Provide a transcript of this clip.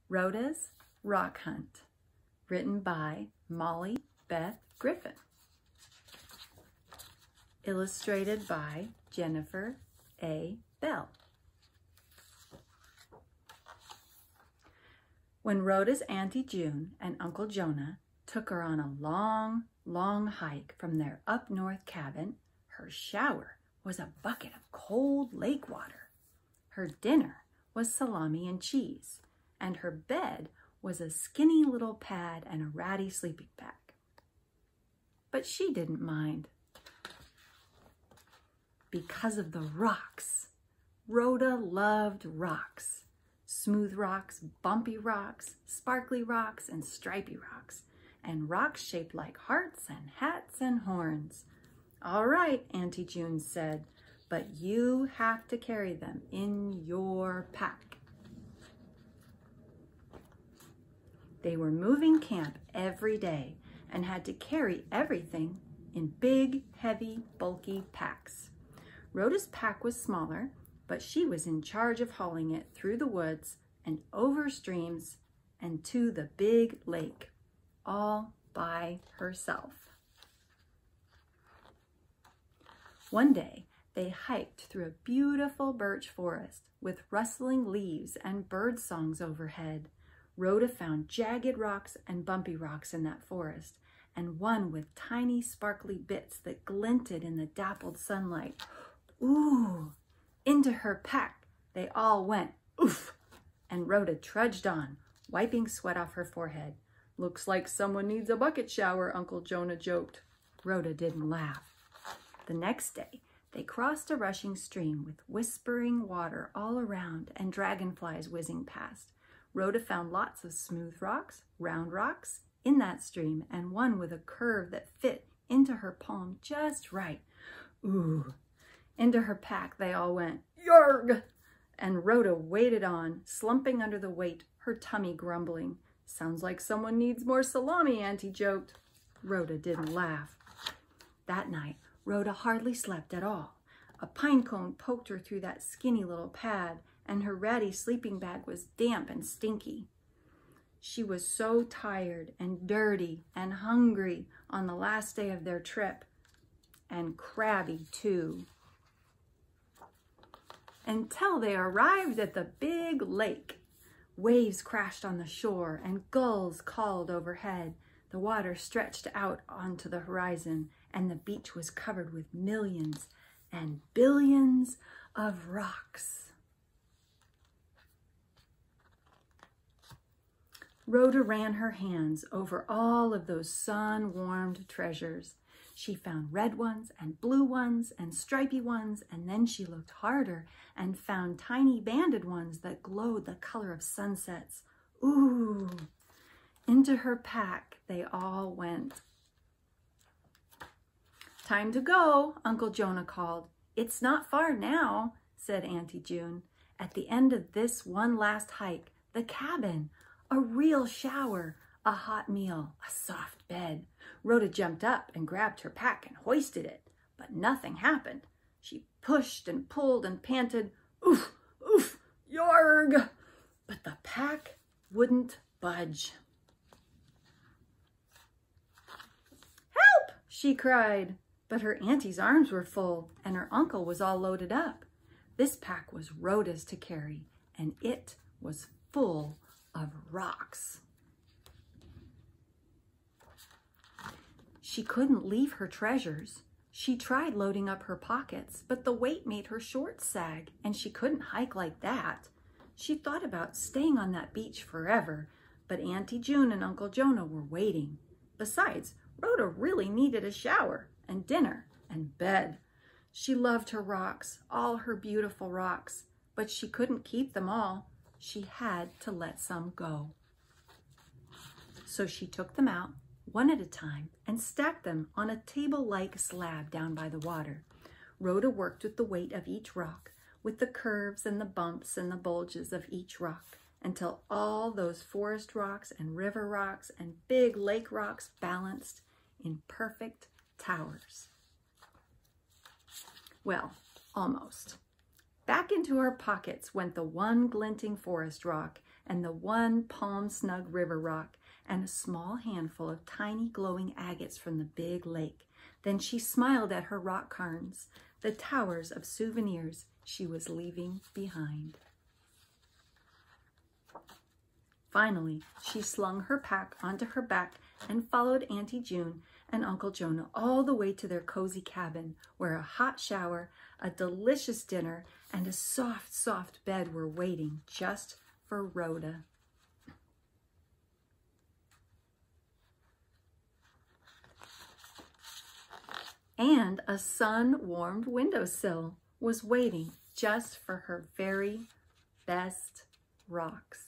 Rhoda's Rock Hunt, written by Molly Beth Griffin. Illustrated by Jennifer A. Bell. When Rhoda's Auntie June and Uncle Jonah took her on a long, long hike from their up north cabin, her shower was a bucket of cold lake water. Her dinner was salami and cheese, and her bed was a skinny little pad and a ratty sleeping bag. But she didn't mind. Because of the rocks. Rhoda loved rocks. Smooth rocks, bumpy rocks, sparkly rocks, and stripy rocks, and rocks shaped like hearts and hats and horns. "All right," Auntie June said, "but you have to carry them in your pack." They were moving camp every day and had to carry everything in big, heavy, bulky packs. Rhoda's pack was smaller, but she was in charge of hauling it through the woods and over streams and to the big lake, all by herself. One day, they hiked through a beautiful birch forest with rustling leaves and bird songs overhead. Rhoda found jagged rocks and bumpy rocks in that forest, and one with tiny sparkly bits that glinted in the dappled sunlight. Ooh! Into her pack they all went, oof! And Rhoda trudged on, wiping sweat off her forehead. "Looks like someone needs a bucket shower," Uncle Jonah joked. Rhoda didn't laugh. The next day, they crossed a rushing stream with whispering water all around and dragonflies whizzing past. Rhoda found lots of smooth rocks, round rocks in that stream, and one with a curve that fit into her palm just right. Ooh! Into her pack they all went, "Yarg!" And Rhoda waded on, slumping under the weight, her tummy grumbling. "Sounds like someone needs more salami," Auntie joked. Rhoda didn't laugh. That night, Rhoda hardly slept at all. A pine cone poked her through that skinny little pad, and her ratty sleeping bag was damp and stinky. She was so tired and dirty and hungry on the last day of their trip, and crabby too. Until they arrived at the big lake. Waves crashed on the shore and gulls called overhead. The water stretched out onto the horizon, and the beach was covered with millions and billions of rocks. Rhoda ran her hands over all of those sun-warmed treasures. She found red ones and blue ones and stripy ones, and then she looked harder and found tiny banded ones that glowed the color of sunsets. Ooh! Into her pack they all went. "Time to go," Uncle Jonah called. "It's not far now," said Auntie June. "At the end of this one last hike, the cabin, a real shower, a hot meal, a soft bed." Rhoda jumped up and grabbed her pack and hoisted it, but nothing happened. She pushed and pulled and panted, "Oof, oof, yarg!" But the pack wouldn't budge. "Help!" she cried. But her auntie's arms were full, and her uncle was all loaded up. This pack was Rhoda's to carry, and it was full of rocks. She couldn't leave her treasures. She tried loading up her pockets, but the weight made her shorts sag, and she couldn't hike like that. She thought about staying on that beach forever, but Auntie June and Uncle Jonah were waiting. Besides, Rhoda really needed a shower and dinner and bed. She loved her rocks, all her beautiful rocks, but she couldn't keep them all. She had to let some go. So she took them out one at a time and stacked them on a table-like slab down by the water. Rhoda worked with the weight of each rock, with the curves and the bumps and the bulges of each rock, until all those forest rocks and river rocks and big lake rocks balanced in perfect towers. Well, almost. Back into her pockets went the one glinting forest rock and the one palm-snug river rock and a small handful of tiny glowing agates from the big lake. Then she smiled at her rock cairns, the towers of souvenirs she was leaving behind. Finally, she slung her pack onto her back and followed Auntie June and Uncle Jonah all the way to their cozy cabin, where a hot shower, a delicious dinner, and a soft, soft bed were waiting just for Rhoda. And a sun-warmed windowsill was waiting just for her very best rocks.